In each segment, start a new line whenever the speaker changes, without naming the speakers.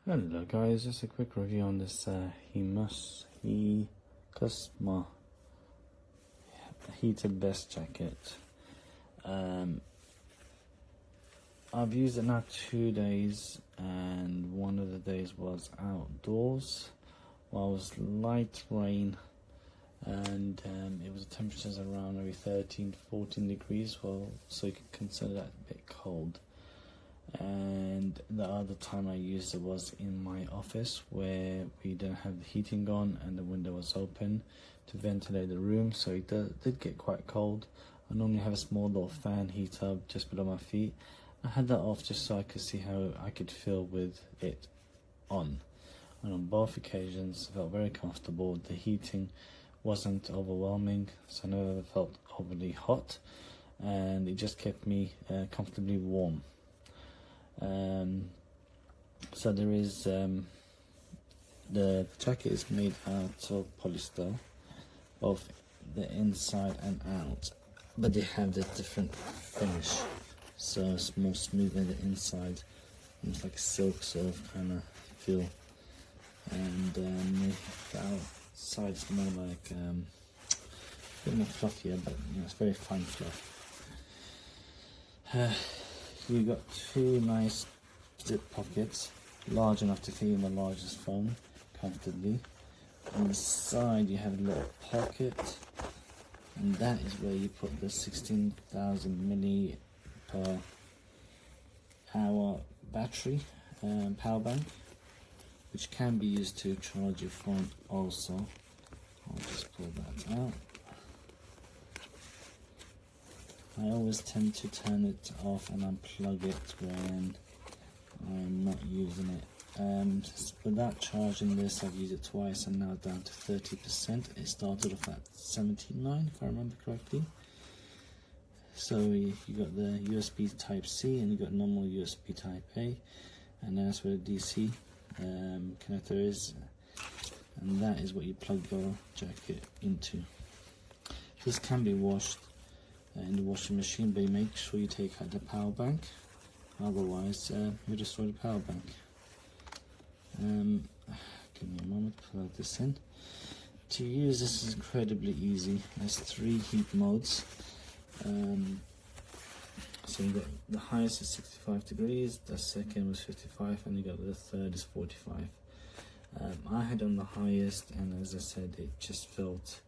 Hello guys, just a quick review on this Hecusma heated vest jacket. I've used it now 2 days, and one of the days was outdoors while it was light rain, and it was temperatures around maybe 13 to 14 degrees, well, so you can consider that a bit cold. And the other time I used it was in my office, where we didn't have the heating on and the window was open to ventilate the room, so it did get quite cold. I normally have a small little fan heater just below my feet. I had that off just so I could see how I could feel with it on. And on both occasions I felt very comfortable. The heating wasn't overwhelming, so I never felt overly hot, and it just kept me comfortably warm. So there is the jacket is made out of polyester, both the inside and out, but they have the different finish, so it's more smooth on the inside, almost like a silk sort of kind of feel, and the outside is more like a bit more fluffier, but you know, it's very fine fluff. You got two nice zip pockets, large enough to fit in the largest phone comfortably. On the side you have a little pocket, and that is where you put the 16000mAh battery power bank, which can be used to charge your phone also. I'll just pull that out. I always tend to turn it off and unplug it when I'm not using it. Without charging this, I've used it twice and now down to 30%. It started off at 79 if I remember correctly. So you got the USB type C and you got normal USB type A, and that's where the DC connector is, and that is what you plug your jacket into. This can be washed in the washing machine, but you make sure you take out the power bank, otherwise you destroy the power bank. Give me a moment to plug this in. To use this is incredibly easy. There's 3 heat modes. So you got the highest is 65 degrees, the second was 55, and you got the third is 45. I had on the highest, and as I said, it just felt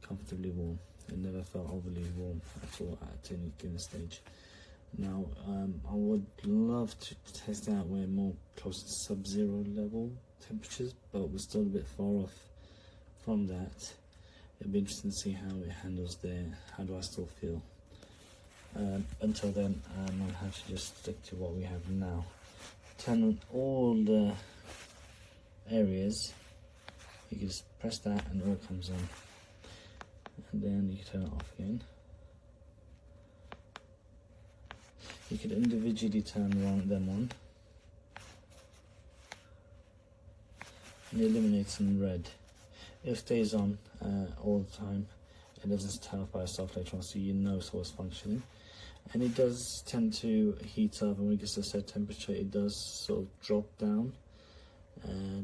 comfortably warm. It never felt overly warm at all at any given stage. Now, I would love to test out where more close to sub-zero level temperatures, but we're still a bit far off from that. It'll be interesting to see how it handles there. How do I still feel? Until then, I'll have to just stick to what we have now. Turn on all the areas. You can just press that and it all comes on. And then you can turn it off again. You could individually turn them on. And it illuminates in red. It stays on all the time. It doesn't turn off by itself later on, so you know it's always functioning. And it does tend to heat up, and when it gets to a set temperature, it does sort of drop down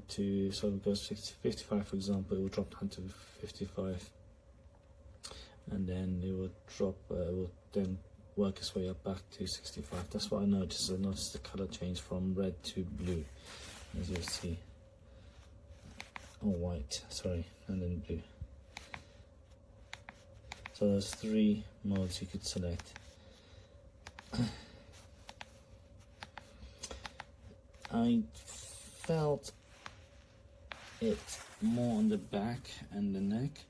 to sort of goes 55, for example. It will drop down to 55. And then it will drop, will then work its way up back to 65. That's what I noticed. I noticed the color change from red to blue, as you'll see. Oh, white, sorry, and then blue. So there's 3 modes you could select. I felt it more on the back and the neck.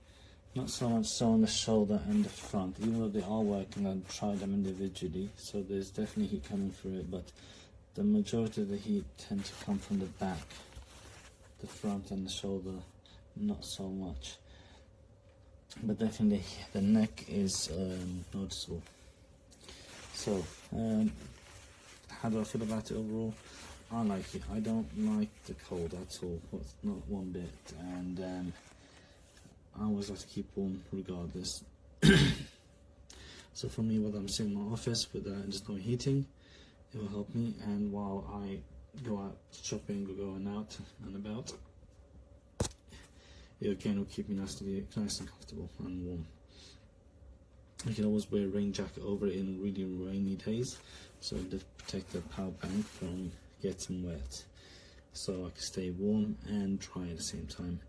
Not so much so on the shoulder and the front, even though they are working. I've tried them individually, so there's definitely heat coming through it, but the majority of the heat tends to come from the back, the front and the shoulder, not so much. But definitely the neck is noticeable. So, how do I feel about it overall? I like it. I don't like the cold at all, not one bit, and I always like to keep warm regardless. So for me, whether I'm sitting in my office with just no heating, it will help me, and while I go out shopping or going out and about. It again will keep me nice and comfortable and warm. You can always wear a rain jacket over it in really rainy days, so to protect the power bank from getting wet, so I can stay warm and dry at the same time.